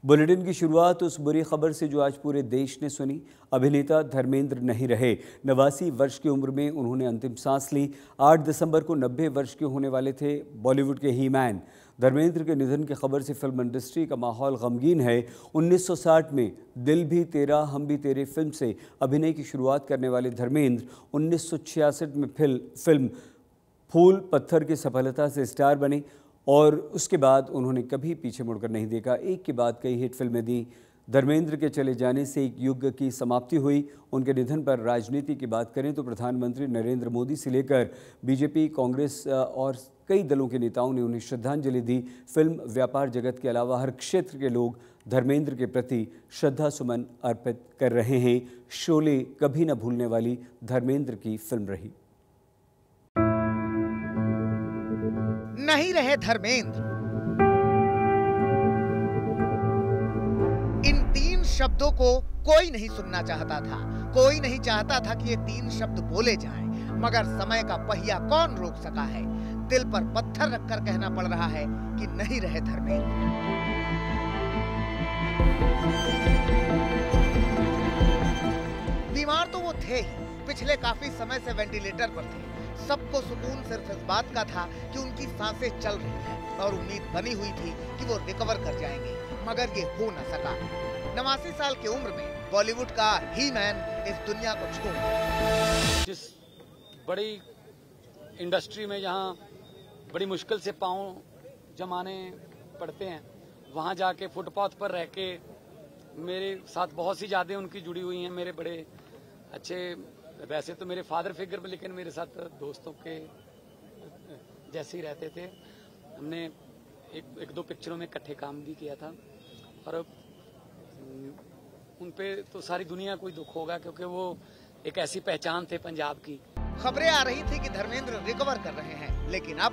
Bulletin की शुरुआत उस बुरी खबर से जो आज पूरे देश ने सुनी। अभिनेता धर्मेंद्र नहीं रहे। 89 वर्ष की उम्र में उन्होंने अंतिम सांस ली। 8 दिसंबर को 90 वर्ष के होने वाले थे बॉलीवुड के ही मैन। धर्मेंद्र के निधन की खबर से फिल्म इंडस्ट्री का माहौल गमगीन है। 1960 में दिल भी तेरा हम भी तेरे फिल्म से अभिनय की शुरुआत करने वाले धर्मेंद्र 1966 में फिल्म फूल पत्थर की सफलता से स्टार बने और उसके बाद उन्होंने कभी पीछे मुड़कर नहीं देखा। एक के बाद कई हिट फिल्में दी। धर्मेंद्र के चले जाने से एक युग की समाप्ति हुई। उनके निधन पर राजनीति की बात करें तो प्रधानमंत्री नरेंद्र मोदी से लेकर बीजेपी, कांग्रेस और कई दलों के नेताओं ने उन्हें श्रद्धांजलि दी। फिल्म व्यापार जगत के अलावा हर क्षेत्र के लोग धर्मेंद्र के प्रति श्रद्धा सुमन अर्पित कर रहे हैं। शोले कभी न भूलने वाली धर्मेंद्र की फिल्म रही। नहीं रहे धर्मेंद्र, इन 3 शब्दों को कोई नहीं सुनना चाहता था। कोई नहीं चाहता था कि ये 3 शब्द बोले जाएं, मगर समय का पहिया कौन रोक सका है। दिल पर पत्थर रखकर कहना पड़ रहा है कि नहीं रहे धर्मेंद्र। बीमार तो वो थे ही, पिछले काफी समय से वेंटिलेटर पर थे। सबको सुकून सिर्फ इस बात का था कि उनकी सांसें चल रही हैं और उम्मीद बनी हुई थी कि वो रिकवर कर जाएंगे, मगर ये हो न सका। 89 साल की उम्र में बॉलीवुड का ही मैन इस दुनिया को छोड़ गया। जिस बड़ी इंडस्ट्री में जहाँ बड़ी मुश्किल से पांव जमाने पड़ते हैं, वहाँ जाके फुटपाथ पर रह के मेरे साथ बहुत सी यादें उनकी जुड़ी हुई हैं। मेरे बड़े अच्छे, वैसे तो मेरे फादर फिगर में, लेकिन मेरे साथ दोस्तों के जैसे ही रहते थे। हमने एक दो पिक्चरों में इकट्ठे काम भी किया था और उन पे तो सारी दुनिया को ही दुख होगा, क्योंकि वो एक ऐसी पहचान थे पंजाब की। खबरें आ रही थी कि धर्मेंद्र रिकवर कर रहे हैं, लेकिन अब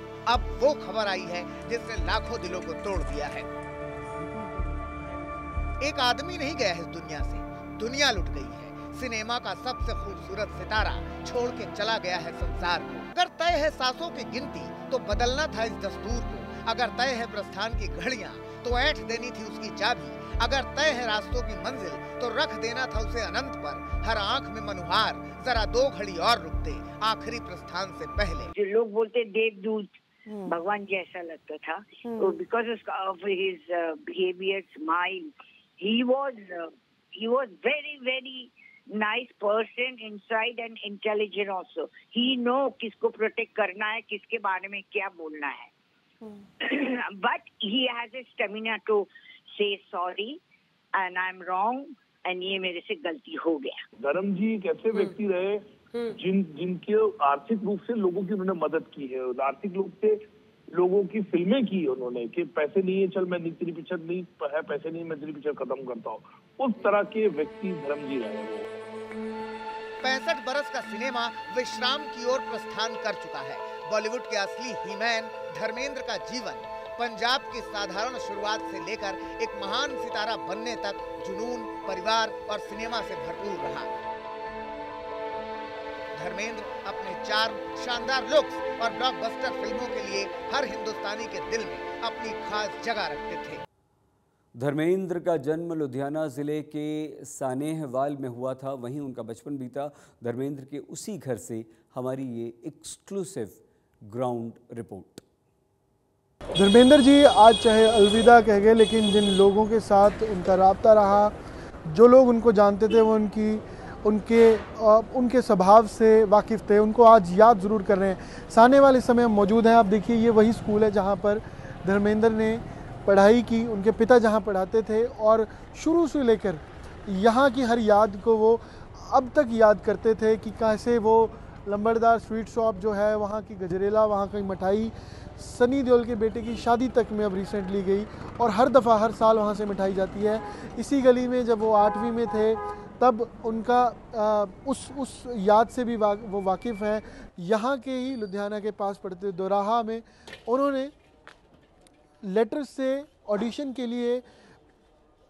वो खबर आई है जिसने लाखों दिलों को तोड़ दिया है। एक आदमी नहीं गया है इस दुनिया से, दुनिया लुट गई है। सिनेमा का सबसे खूबसूरत सितारा छोड़ के चला गया है संसार को। अगर तय है सांसों की गिनती तो बदलना था इस दस्तूर को। अगर तय है प्रस्थान की घड़ियां तो ऐंठ देनी थी उसकी चाबी। अगर तय है रास्तों की मंजिल तो रख देना था उसे अनंत पर। हर आंख में मनुहार, जरा 2 घड़ी और रुकते आखिरी प्रस्थान से पहले। जो लोग बोलते देवदूत भगवान जैसा लगता था, because of his behaviour, smile, he was very nice person inside and intelligent also. He know किसको protect करना है, किसके बारे में क्या बोलना है. But he has a stamina to say sorry and I'm wrong and ये मेरे से गलती हो गया. धर्म जी एक ऐसे व्यक्ति रहे जिनके आर्थिक रूप से लोगों की उन्होंने मदद की है। आर्थिक रूप से लोगों की फिल्में की उन्होंने कि पैसे नहीं है, चल मैं तेरी पिक्चर नहीं है, पैसे नहीं मैं तेरी पिक्चर खत्म करता हूँ। उस तरह के व्यक्ति धर्म जी रहे वो। 65 बरस का सिनेमा विश्राम की ओर प्रस्थान कर चुका है। बॉलीवुड के असली हीमैन धर्मेंद्र का जीवन पंजाब की साधारण शुरुआत से लेकर एक महान सितारा बनने तक जुनून, परिवार और सिनेमा से भरपूर रहा। धर्मेंद्र अपने चार्म, शानदार लुक्स और ब्लॉकबस्टर फिल्मों के लिए हर हिंदुस्तानी के दिल में अपनी खास जगह रखते थे। धर्मेंद्र का जन्म लुधियाना जिले के सानेहवाल में हुआ था, वहीं उनका बचपन बीता। धर्मेंद्र के उसी घर से हमारी ये exclusive ground report. Dharmendra ji आज चाहे अलविदा कह गए, लेकिन जिन लोगों के साथ उनका राब्ता रहा, जो लोग उनको जानते थे, वो उनके स्वभाव से वाकिफ़ थे, उनको आज याद ज़रूर कर रहे हैं। सानेवाल इस समय हम मौजूद हैं। आप देखिए, ये वही स्कूल है जहाँ पर धर्मेंद्र ने पढ़ाई की, उनके पिता जहाँ पढ़ाते थे, और शुरू से लेकर यहाँ की हर याद को वो अब तक याद करते थे कि कैसे वो लंबरदार स्वीट शॉप जो है, वहाँ की गजरेला, वहाँ की मिठाई, सनी देओल के बेटे की शादी तक में अब रिसेंटली गई और हर दफ़ा हर साल वहाँ से मिठाई जाती है। इसी गली में जब वो 8वीं में थे तब उनका उस याद से भी वो वाकिफ़ हैं। यहाँ के ही लुधियाना के पास पड़ते दोराहा में उन्होंने लेटर से ऑडिशन के लिए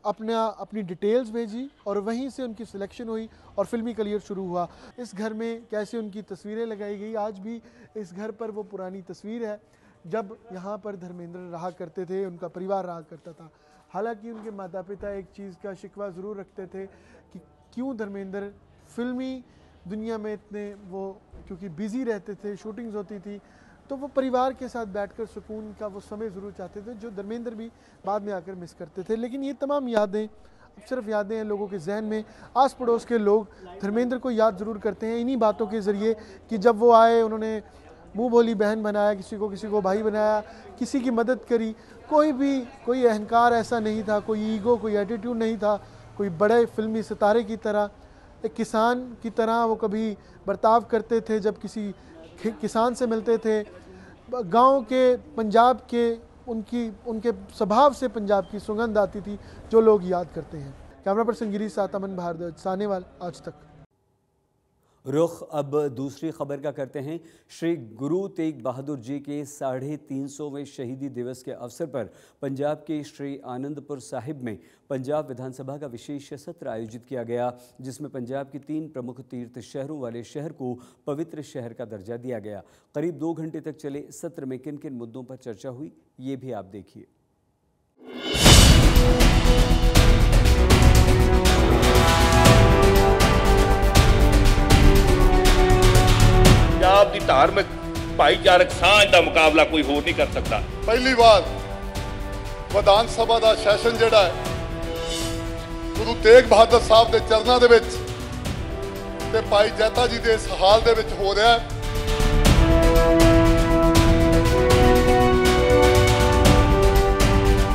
अपनी डिटेल्स भेजी और वहीं से उनकी सिलेक्शन हुई और फिल्मी करियर शुरू हुआ। इस घर में कैसे उनकी तस्वीरें लगाई गई, आज भी इस घर पर वो पुरानी तस्वीर है जब यहाँ पर धर्मेंद्र रहा करते थे, उनका परिवार रहा करता था। हालांकि उनके माता पिता एक चीज़ का शिकवा ज़रूर रखते थे कि क्यों धर्मेंद्र फिल्मी दुनिया में इतने वो, क्योंकि बिज़ी रहते थे, शूटिंग्स होती थी, तो वो परिवार के साथ बैठकर सुकून का वो समय ज़रूर चाहते थे, जो धर्मेंद्र भी बाद में आकर मिस करते थे। लेकिन ये तमाम यादें अब सिर्फ यादें हैं लोगों के जहन में। आस पड़ोस के लोग धर्मेंद्र को याद ज़रूर करते हैं इन्हीं बातों के ज़रिए कि जब वो आए उन्होंने मुँह बोली बहन बनाया, किसी को भाई बनाया, किसी की मदद करी। कोई अहंकार ऐसा नहीं था, कोई ईगो, कोई एटीट्यूड नहीं था, कोई बड़े फिल्मी सितारे की तरह, एक किसान की तरह वो कभी बर्ताव करते थे। जब किसी किसान से मिलते थे, गांव के, पंजाब के, उनके स्वभाव से पंजाब की सुगंध आती थी, जो लोग याद करते हैं। कैमरा पर्सन गिरीश साथ अमन भारद्वाज, सानेवाल, आज तक। रुख अब दूसरी खबर का करते हैं। श्री गुरु तेग बहादुर जी के 350वें शहीदी दिवस के अवसर पर पंजाब के श्री आनंदपुर साहिब में पंजाब विधानसभा का विशेष सत्र आयोजित किया गया, जिसमें पंजाब की 3 प्रमुख तीर्थ शहरों वाले शहर को पवित्र शहर का दर्जा दिया गया। करीब 2 घंटे तक चले सत्र में किन किन मुद्दों पर चर्चा हुई, ये भी आप देखिए। ਪੰਜਾਬ ਦੀ ਧਾਰਮਿਕ ਭਾਈਚਾਰਕ ਸਾਂਝ ਦਾ ਮੁਕਾਬਲਾ ਕੋਈ ਹੋਰ ਨਹੀਂ ਕਰ ਸਕਦਾ। ਪਹਿਲੀ ਵਾਰ ਵਿਧਾਨ ਸਭਾ ਦਾ ਸੈਸ਼ਨ ਜਿਹੜਾ ਹੈ ਗੁਰੂ ਤੇਗ ਬਹਾਦਰ ਸਾਹਿਬ ਦੇ ਚਰਨਾਂ ਦੇ ਵਿੱਚ ਤੇ ਭਾਈ ਜੈਤਾ ਜੀ ਦੇ ਇਸ ਹਾਲ ਦੇ ਵਿੱਚ ਹੋ ਰਿਹਾ ਹੈ।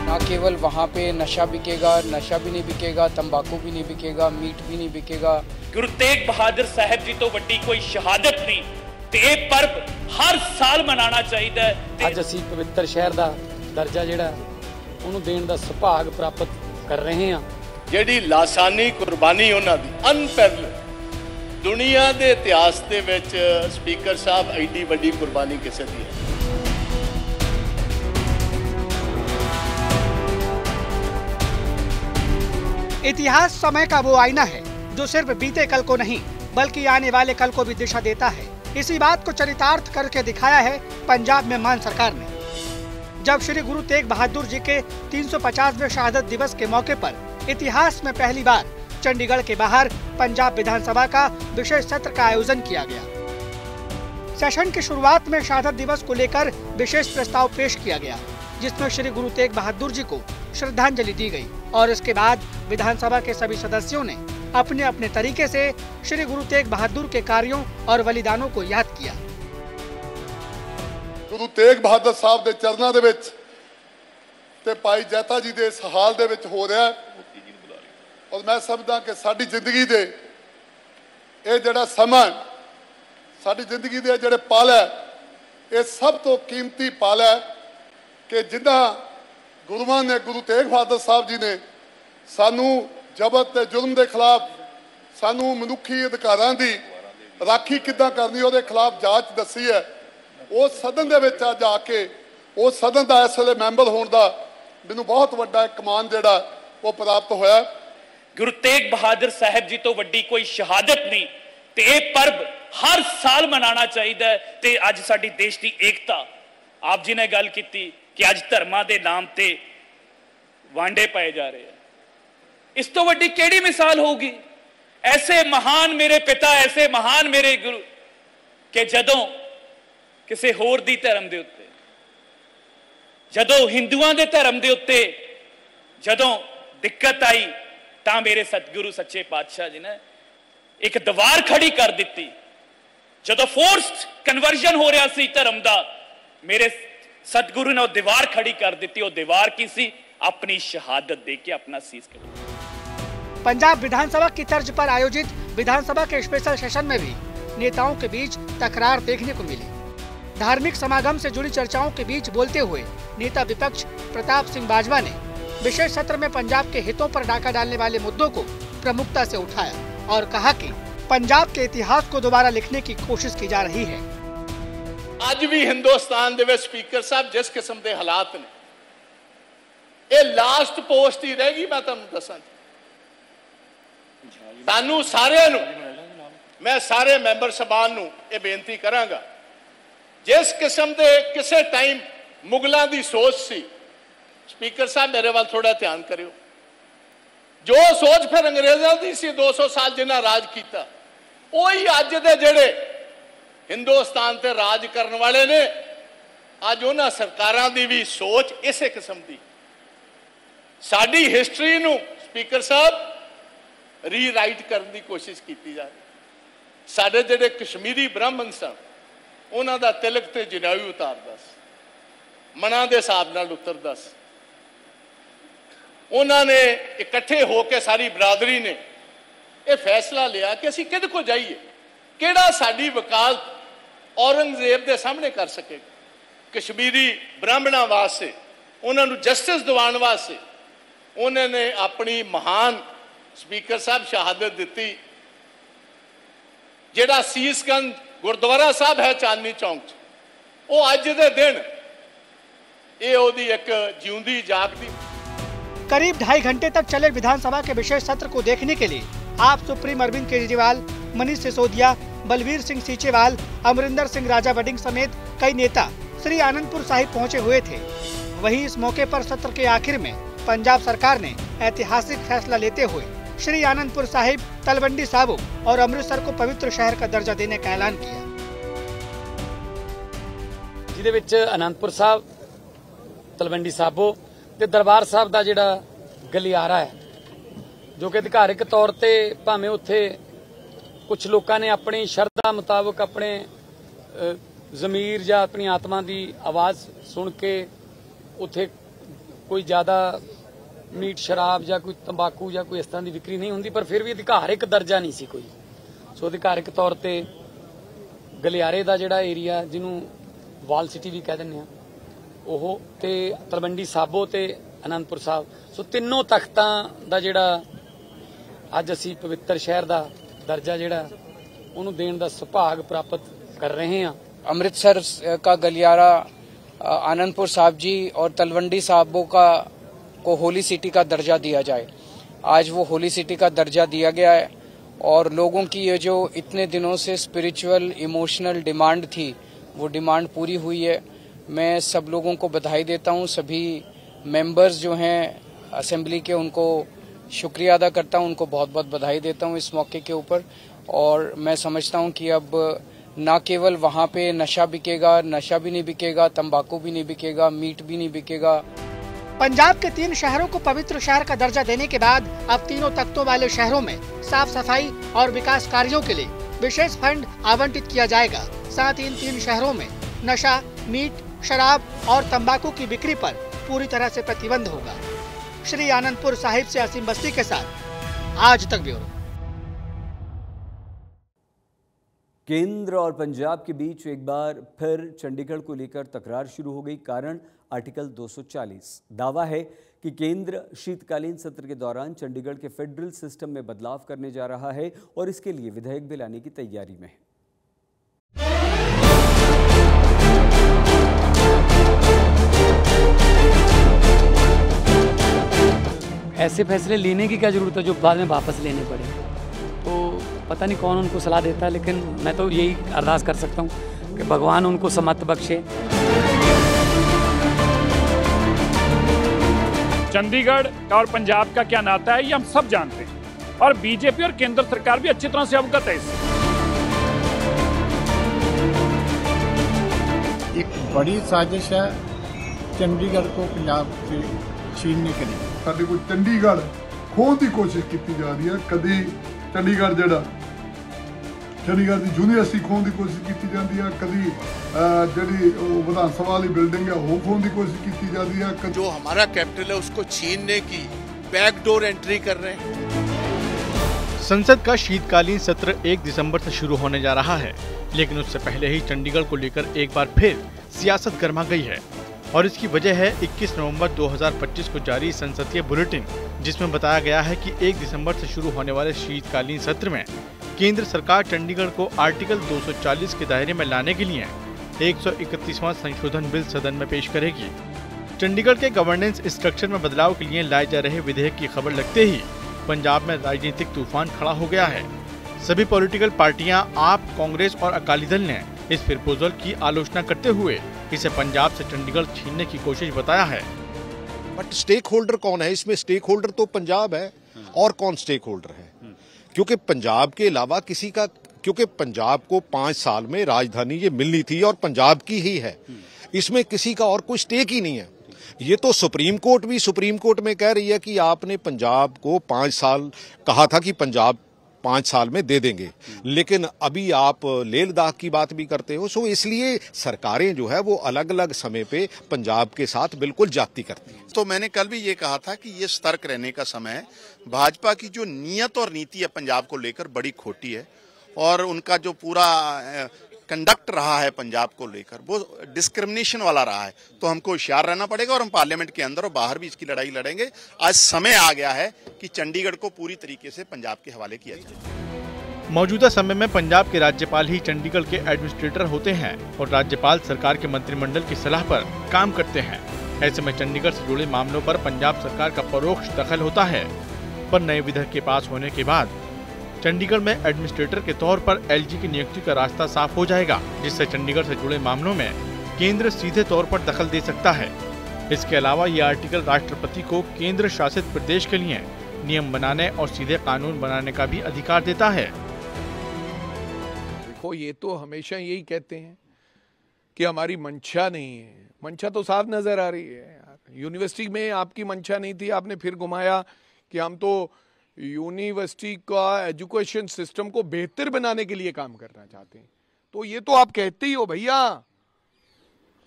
ना केवल वहाँ पे नशा बिकेगा, नशा भी नहीं बिकेगा, तंबाकू भी नहीं बिकेगा, मीट भी नहीं बिकेगा। ਗੁਰੂ ਤੇਗ ਬਹਾਦਰ ਸਾਹਿਬ ਜੀ ਤੋਂ ਵੱਡੀ ਕੋਈ ਸ਼ਹਾਦਤ ਨਹੀਂ ਤੇ ਇਹ ਪਰਬ ਹਰ ਸਾਲ ਮਨਾਉਣਾ ਚਾਹੀਦਾ ਹੈ। ਅੱਜ ਅਸੀਂ ਪਵਿੱਤਰ ਸ਼ਹਿਰ ਦਾ ਦਰਜਾ ਜਿਹੜਾ ਉਹਨੂੰ ਦੇਣ ਦਾ ਸੁਭਾਗ ਪ੍ਰਾਪਤ ਕਰ ਰਹੇ ਹਾਂ। ਜਿਹੜੀ ਲਾਸਾਨੀ ਕੁਰਬਾਨੀ ਉਹਨਾਂ ਦੀ ਅਨਪੈਰਲਡ ਦੁਨੀਆ ਦੇ ਇਤਿਹਾਸ ਦੇ ਵਿੱਚ ਸਪੀਕਰ ਸਾਹਿਬ ਐਡੀ ਵੱਡੀ ਕੁਰਬਾਨੀ ਕਿਸੇ ਦੀ ਹੈ। इतिहास समय का वो आईना है जो सिर्फ बीते कल को नहीं बल्कि आने वाले कल को भी दिशा देता है। इसी बात को चरितार्थ करके दिखाया है पंजाब में मान सरकार ने, जब श्री गुरु तेग बहादुर जी के 350वें शहादत दिवस के मौके पर इतिहास में पहली बार चंडीगढ़ के बाहर पंजाब विधानसभा का विशेष सत्र का आयोजन किया गया। सेशन की शुरुआत में शहादत दिवस को लेकर विशेष प्रस्ताव पेश किया गया, जिसमें श्री गुरु तेग बहादुर जी को श्रद्धांजलि दी गई और इसके बाद विधानसभा के सभी सदस्यों ने अपने अपने तरीके से श्री गुरु तेग बहादुर के कार्यों और बलिदानों को याद किया। ਗੁਰੂ ਤੇਗ ਬਹਾਦਰ ਸਾਹਿਬ ਦੇ ਚਰਨਾਂ ਦੇ ਵਿੱਚ ਤੇ ਭਾਈ ਜੈਤਾ ਜੀ ਦੇ ਇਸ ਹਾਲ ਦੇ ਵਿੱਚ ਹੋ ਰਿਹਾ ਹੈ ਔਰ ਮੈਂ ਸਮਝਦਾ ਕਿ ਸਾਡੀ ਜ਼ਿੰਦਗੀ ਦੇ ਇਹ ਜਿਹੜਾ ਸਮਾਂ, ਸਾਡੀ ਜ਼ਿੰਦਗੀ ਦੇ ਜਿਹੜੇ ਪਲ ਹੈ, ਇਹ ਸਭ ਤੋਂ ਕੀਮਤੀ ਪਲ ਹੈ ਕਿ ਜਿੱਦਾਂ ਗੁਰੂਆਂ ਨੇ, ਗੁਰੂ ਤੇਗ ਬਹਾਦਰ ਸਾਹਿਬ ਜੀ ਨੇ ਸਾਨੂੰ ਜ਼ਬਰ ਤੇ ਜ਼ੁਲਮ ਦੇ ਖਿਲਾਫ, ਸਾਨੂੰ ਮਨੁੱਖੀ ਅਧਿਕਾਰਾਂ ਦੀ ਰਾਖੀ ਕਿੱਦਾਂ ਕਰਨੀ ਉਹਦੇ ਖਿਲਾਫ ਜਾਂਚ ਦੱਸੀ ਹੈ। ਉਸ ਸਦਨ ਦੇ ਵਿੱਚ ਅੱਜ ਆ ਕੇ ਉਸ ਸਦਨ ਦਾ ਇਸ ਵੇਲੇ ਮੈਂਬਰ ਹੋਣ ਦਾ ਮੈਨੂੰ ਬਹੁਤ ਵੱਡਾ ਇੱਕ ਮਾਣ ਜਿਹੜਾ ਉਹ ਪ੍ਰਾਪਤ ਹੋਇਆ। ਗੁਰੂ ਤੇਗ ਬਹਾਦਰ ਸਾਹਿਬ ਜੀ ਤੋਂ ਵੱਡੀ ਕੋਈ ਸ਼ਹਾਦਤ ਨਹੀਂ ਤੇ ਇਹ ਪਰਬ ਹਰ ਸਾਲ ਮਨਾਉਣਾ ਚਾਹੀਦਾ ਹੈ। ਤੇ ਅੱਜ ਸਾਡੀ ਦੇਸ਼ ਦੀ ਏਕਤਾ, ਆਪ ਜੀ ਨੇ ਗੱਲ ਕੀਤੀ ਕਿ ਅੱਜ ਧਰਮਾਂ ਦੇ ਨਾਮ ਤੇ ਵਾਂਡੇ ਪਾਏ ਜਾ ਰਹੇ ਆ, ਇਸ ਤੋਂ ਵੱਡੀ ਕਿਹੜੀ ਮਿਸਾਲ ਹੋਊਗੀ। ਐਸੇ ਮਹਾਨ ਮੇਰੇ ਪਿਤਾ, ਐਸੇ ਮਹਾਨ ਮੇਰੇ ਗੁਰੂ ਕਿ ਜਦੋਂ ਕਿਸੇ ਹੋਰ ਦੀ ਧਰਮ ਦੇ ਉੱਤੇ, ਜਦੋਂ ਹਿੰਦੂਆਂ ਦੇ ਧਰਮ ਦੇ ਉੱਤੇ ਜਦੋਂ ਦਿੱਕਤ ਆਈ ਤਾਂ ਮੇਰੇ ਸਤਿਗੁਰੂ ਸੱਚੇ ਪਾਤਸ਼ਾਹ ਜੀ ਨੇ ਇੱਕ ਦੀਵਾਰ ਖੜੀ ਕਰ ਦਿੱਤੀ। ਜਦੋਂ ਫੋਰਸਡ ਕਨਵਰਜਨ ਹੋ ਰਿਹਾ ਸੀ ਧਰਮ ਦਾ, ਮੇਰੇ सतगुरु ने वो दीवार खड़ी कर दी थी। वो दीवार की सी अपनी शहादत देके अपना सीस कर। पंजाब विधानसभा की तर्ज पर आयोजित विधानसभा के स्पेशल सेशन में भी नेताओं के बीच तकरार देखने को मिली। धार्मिक समागम से जुड़ी चर्चाओं के बीच बोलते हुए नेता विपक्ष प्रताप सिंह बाजवा ने विशेष सत्र में पंजाब के हितों पर डाका डालने वाले मुद्दों को प्रमुखता से उठाया और कहा कि पंजाब के इतिहास को दोबारा लिखने की कोशिश की जा रही है। ਅੱਜ ਵੀ ਹਿੰਦੁਸਤਾਨ ਦੇ ਵਿੱਚ ਸਪੀਕਰ ਸਾਹਿਬ ਜਿਸ ਕਿਸਮ ਦੇ ਹਾਲਾਤ ਨੇ, ਇਹ ਲਾਸਟ ਪੋਸਟ ਹੀ ਰਹੇਗੀ। ਮੈਂ ਤੁਹਾਨੂੰ ਦੱਸਾਂ, ਤੁਹਾਨੂੰ ਸਾਰਿਆਂ ਨੂੰ, ਮੈਂ ਸਾਰੇ ਮੈਂਬਰ ਸਭਾਨ ਨੂੰ ਇਹ ਬੇਨਤੀ ਕਰਾਂਗਾ, ਜਿਸ ਕਿਸਮ ਦੇ ਕਿਸੇ ਟਾਈਮ ਮੁਗਲਾਂ ਦੀ ਸੋਚ ਸੀ स्पीकर साहब मेरे वाल थोड़ा ध्यान करियो। जो सोच फिर अंग्रेजों की सी 200 साल जिन्हें राज किया, वही अज दे जेड़े हिंदुस्तान ते राज करने वाले ने, अज उन्हां सरकारां दी भी सोच इसे किस्म की। साडी हिस्टरी नूं स्पीकर साहब रीराइट करने की कोशिश की जा रही। साडे जेड़े कश्मीरी ब्राह्मण सन, उन्हां दा तिलक ते जनेऊ उतारदा सी, मना दे हिसाब नाल उतरदा सी। उन्होंने इकट्ठे होकर सारी बरादरी ने यह फैसला लिया कि असीं किहदे को जाइए, किहड़ा साडी वकालत औरंगजेब के सामने कर सकेगा। कश्मीरी ब्राह्मणों वास्ते उन्होंने जस्टिस दिवाने वास्ते उन्होंने अपनी महान स्पीकर साहब शहादत दी। जिहड़ा सीसगंज गुरुद्वारा साहब है चांदनी चौक च, वो अज दे दिन ये ओदी एक जिउंदी जागदी। करीब 2.5 घंटे तक चले विधानसभा के विशेष सत्र को देखने के लिए आप सुप्रीम अरविंद केजरीवाल, मनीष सिसोदिया, बलवीर सिंह सीचेवाल, अमरिंदर सिंह राजा वडिंग समेत कई नेता श्री आनंदपुर साहिब पहुंचे हुए थे। वहीं इस मौके पर सत्र के आखिर में पंजाब सरकार ने ऐतिहासिक फैसला लेते हुए श्री आनंदपुर साहिब, तलवंडी साबो और अमृतसर को पवित्र शहर का दर्जा देने का ऐलान किया। जिहदे विच आनंदपुर साहब, तलवंडी साबो ते दरबार साहब का जिहड़ा गलियारा है, जो कि अधिकारिक तौर पे भावें उत्थे कुछ लोगों ने अपनी शरधा मुताबक अपने जमीर या अपनी आत्मा की आवाज़ सुन के उत्थे कोई ज़्यादा मीट शराब या कोई तंबाकू या कोई इस तरह की विक्री नहीं होंदी, पर फिर भी अधिकारिक दर्जा नहीं सी कोई। सो अधिकारिक तौर पे गलियारे का जिहड़ा एरिया, जिन्हों वाल सिटी भी कह दिंदे आ, ओह ते तलवंडी साबो ते आनंदपुर साहब, सो तीनों तख्तां दा जिहड़ा अज असीं पवित्र शहर का दर्जा जिहड़ा उन्होंने देण दा सुभाग प्राप्त कर रहे हैं। अमृतसर का गलियारा, आनंदपुर साहब जी और तलवंडी साबो को होली सिटी का दर्जा दिया जाए। आज वो होली सिटी का दर्जा दिया गया है और लोगों की ये जो इतने दिनों से स्पिरिचुअल इमोशनल डिमांड थी, वो डिमांड पूरी हुई है। मैं सब लोगों को बधाई देता हूँ। सभी मेंबर्स जो हैं असेंबली के, उनको शुक्रिया अदा करता हूँ, उनको बहुत बहुत बधाई देता हूँ इस मौके के ऊपर। और मैं समझता हूँ कि अब ना केवल वहाँ पे नशा बिकेगा, नशा भी नहीं बिकेगा, तंबाकू भी नहीं बिकेगा, मीट भी नहीं बिकेगा। पंजाब के 3 शहरों को पवित्र शहर का दर्जा देने के बाद अब तीनों तख्तों वाले शहरों में साफ सफाई और विकास कार्यों के लिए विशेष फंड आवंटित किया जाएगा। साथ ही इन 3 शहरों में नशा, मीट, शराब और तंबाकू की बिक्री पर पूरी तरह से प्रतिबंध होगा। श्री आनंदपुर साहिब से असीम बस्ती के साथ आज तक ब्यूरो। केंद्र और पंजाब के बीच एक बार फिर चंडीगढ़ को लेकर तकरार शुरू हो गई। कारण आर्टिकल 240। दावा है कि केंद्र शीतकालीन सत्र के दौरान चंडीगढ़ के फेडरल सिस्टम में बदलाव करने जा रहा है और इसके लिए विधेयक भी लाने की तैयारी में है। ऐसे फैसले लेने की क्या जरूरत है जो बाद में वापस लेने पड़े? तो पता नहीं कौन उनको सलाह देता है, लेकिन मैं तो यही अरदास कर सकता हूँ कि भगवान उनको समत बख्शे। चंडीगढ़ और पंजाब का क्या नाता है ये हम सब जानते हैं और बीजेपी और केंद्र सरकार भी अच्छी तरह से अवगत है इससे। एक बड़ी साजिश है चंडीगढ़ को पंजाब से छीनने के लिए। साडे कोई चंडीगढ़ खोण की कोशिश की जा रही है। कभी चंडीगढ़ जिहड़ा चंडीगढ़ की यूनिवर्सिटी खोण की कोशिश की जाती है, कभी जिहड़ी विधान सभा वाली बिल्डिंग है वो खोण की कोशिश की जाती है। जो हमारा कैपिटल है उसको छीनने की बैकडोर एंट्री कर रहे हैं। संसद का शीतकालीन सत्र 1 दिसंबर से शुरू होने जा रहा है, लेकिन उससे पहले ही चंडीगढ़ को लेकर एक बार फिर सियासत गर्मा गई है और इसकी वजह है 21 नवंबर 2025 को जारी संसदीय बुलेटिन, जिसमें बताया गया है कि 1 दिसंबर से शुरू होने वाले शीतकालीन सत्र में केंद्र सरकार चंडीगढ़ को आर्टिकल 240 के दायरे में लाने के लिए 131वां संशोधन बिल सदन में पेश करेगी। चंडीगढ़ के गवर्नेंस स्ट्रक्चर में बदलाव के लिए लाए जा रहे विधेयक की खबर लगते ही पंजाब में राजनीतिक तूफान खड़ा हो गया है। सभी पॉलिटिकल पार्टियां, आप, कांग्रेस और अकाली दल ने इस प्रपोजल की आलोचना करते हुए इसे पंजाब से चंडीगढ़ छीनने की कोशिश बताया है। बट स्टेक होल्डर कौन है इसमें? स्टेक होल्डर तो पंजाब है, और कौन स्टेक होल्डर है? क्योंकि पंजाब के अलावा किसी का, क्योंकि पंजाब को 5 साल में राजधानी ये मिलनी थी और पंजाब की ही है, इसमें किसी का और कोई स्टेक ही नहीं है। ये तो सुप्रीम कोर्ट में कह रही है कि आपने पंजाब को 5 साल कहा था कि पंजाब 5 साल में दे देंगे, लेकिन अभी आप लेह लद्दाख की बात भी करते हो। सो इसलिए सरकारें जो है वो अलग अलग समय पे पंजाब के साथ बिल्कुल जाती करती हैं। तो मैंने कल भी ये कहा था कि ये सतर्क रहने का समय है। भाजपा की जो नियत और नीति है पंजाब को लेकर बड़ी खोटी है, और उनका जो पूरा कंडक्ट रहा है पंजाब को लेकर वो डिस्क्रिमिनेशन वाला रहा है। तो हमको होशियार रहना पड़ेगा, और हम पार्लियामेंट के अंदर और बाहर भी इसकी लड़ाई लड़ेंगे। आज समय आ गया है कि चंडीगढ़ को पूरी तरीके से पंजाब के हवाले किया जाए। मौजूदा समय में पंजाब के राज्यपाल ही चंडीगढ़ के एडमिनिस्ट्रेटर होते हैं और राज्यपाल सरकार के मंत्रिमंडल की सलाह पर काम करते हैं। ऐसे में चंडीगढ़ से जुड़े मामलों पर पंजाब सरकार का परोक्ष दखल होता है। पर नए विधेयक के पास होने के बाद चंडीगढ़ में एडमिनिस्ट्रेटर के तौर पर एलजी की नियुक्ति का रास्ता साफ हो जाएगा, जिससे चंडीगढ़ से जुड़े मामलों में केंद्र सीधे तौर पर दखल दे सकता है। इसके अलावा ये आर्टिकल राष्ट्रपति को केंद्र शासित प्रदेश के लिए नियम बनाने और सीधे कानून बनाने का भी अधिकार देता है। देखो, ये तो हमेशा यही कहते हैं कि हमारी मंशा नहीं है। मंशा तो साफ नजर आ रही है। यूनिवर्सिटी में आपकी मंशा नहीं थी, आपने फिर घुमाया कि हम तो यूनिवर्सिटी का एजुकेशन सिस्टम को बेहतर बनाने के लिए काम करना चाहते हैं। तो ये तो आप कहते ही हो भैया।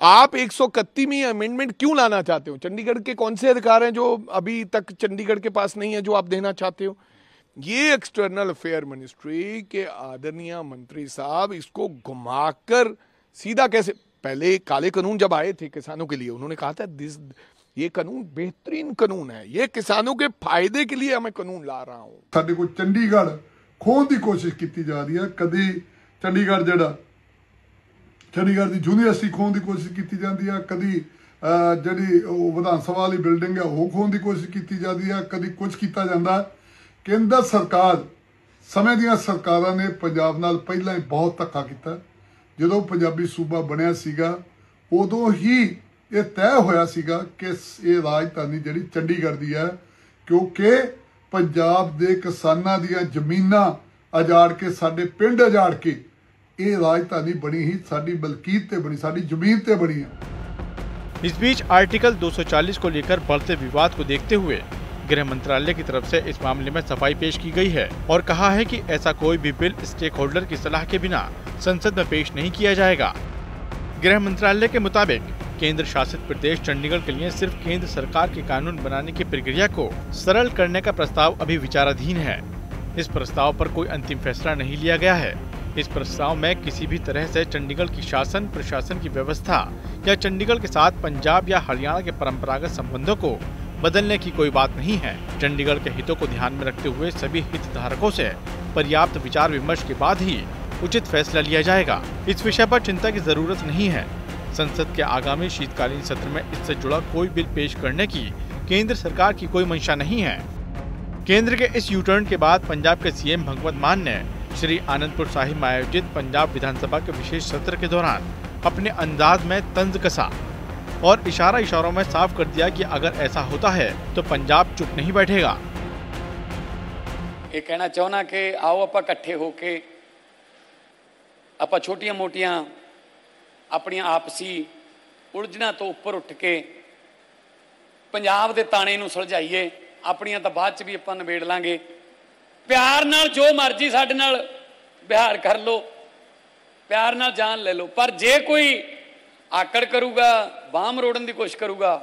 आप 131वीं अमेंडमेंट क्यों लाना चाहते हो? चंडीगढ़ के कौन से अधिकार हैं जो अभी तक चंडीगढ़ के पास नहीं है, जो आप देना चाहते हो? ये एक्सटर्नल अफेयर मिनिस्ट्री के आदरणीय मंत्री साहब इसको घुमाकर सीधा कैसे, पहले काले कानून जब आए थे किसानों के लिए, उन्होंने कहा था ये कानून बेहतरीन कानून है, ये किसानों के फायदे के लिए मैं कानून ला रहा हूं। साडे को चंडीगढ़ खोण की कोशिश की जा रही है। कभी चंडीगढ़ चंडीगढ़ की यूनिवर्सिटी खोण की कोशिश की जाती है, कभी जी विधान सभा वाली बिल्डिंग है वो खोण की कोशिश की जाती है, कभी कुछ किया जाता है। केंद्र सरकार समय दियां सरकारां ने पंजाब नाल पहलां ही बहुत धक्का किया। जो पंजाबी सूबा बनिया सीगा उदों ही ये तय होया सीगा कि ये राजधानी जिहड़ी चंडीगढ़ दी है, क्योंकि पंजाब दे किसानां दीयां जमीनां अजाड़ के साडे पिंड अजाड़ के ये राजधानी बनी ही साडी मलकीत ते बनी, साडी जमीन ते बनी है। इस बीच आर्टिकल 240 को लेकर बढ़ते विवाद को देखते हुए गृह मंत्रालय की तरफ से इस मामले में सफाई पेश की गई है और कहा है कि ऐसा कोई भी बिल स्टेक होल्डर की सलाह के बिना संसद में पेश नहीं किया जाएगा। गृह मंत्रालय के मुताबिक केंद्र शासित प्रदेश चंडीगढ़ के लिए सिर्फ केंद्र सरकार के कानून बनाने की प्रक्रिया को सरल करने का प्रस्ताव अभी विचाराधीन है। इस प्रस्ताव पर कोई अंतिम फैसला नहीं लिया गया है। इस प्रस्ताव में किसी भी तरह से चंडीगढ़ की शासन प्रशासन की व्यवस्था या चंडीगढ़ के साथ पंजाब या हरियाणा के परंपरागत संबंधों को बदलने की कोई बात नहीं है। चंडीगढ़ के हितों को ध्यान में रखते हुए सभी हितधारकों से पर्याप्त विचार विमर्श के बाद ही उचित फैसला लिया जाएगा। इस विषय पर चिंता की जरूरत नहीं है। संसद के आगामी शीतकालीन सत्र में इससे जुड़ा कोई बिल पेश करने की केंद्र सरकार की कोई मंशा नहीं है। केंद्र के इस यूटर्न के बाद पंजाब के सीएम भगवंत मान ने श्री आनंदपुर साहिब में आयोजित पंजाब विधानसभा के विशेष सत्र के दौरान अपने अंदाज में तंज कसा और इशारों में साफ कर दिया कि अगर ऐसा होता है तो पंजाब चुप नहीं बैठेगा। ये कहना चाहना कि आओ आप इकट्ठे होके आप छोटियां मोटियां अपनी आपसी उलझना तो ऊपर उठ के पंजाब दे ताने नूं सुलझाइए। अपनियां तो बाद च भी आपां निबेड़ लांगे। प्यार नाल जो मर्जी साडे नाल बिहार कर लो, प्यार नाल जान ले लो, पर जे कोई आकड़ करूगा, बांह मरोड़न की कोशिश करूगा,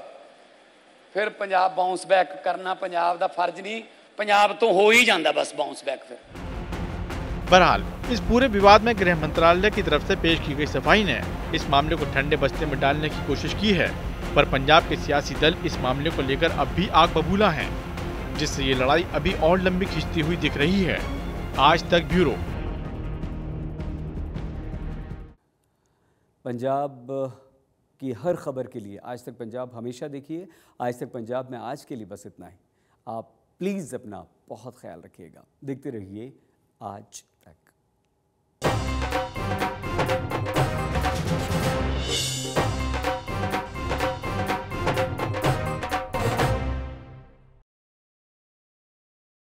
फिर पंजाब बाउंस बैक करना पंजाब दा फर्ज नहीं, पंजाब तो हो ही जाता बस बाउंस बैक। फिर बहरहाल इस पूरे विवाद में गृह मंत्रालय की तरफ से पेश की गई सफाई ने इस मामले को ठंडे बस्ते में डालने की कोशिश की है, पर पंजाब के सियासी दल इस मामले को लेकर अब भी आग बबूला हैं, जिससे ये लड़ाई अभी और लंबी खिंचती हुई दिख रही है। आज तक ब्यूरो। पंजाब की हर खबर के लिए आज तक पंजाब हमेशा देखिए। आज तक पंजाब में आज के लिए बस इतना ही। आप प्लीज़ अपना बहुत ख्याल रखिएगा। देखते रहिए आज तक।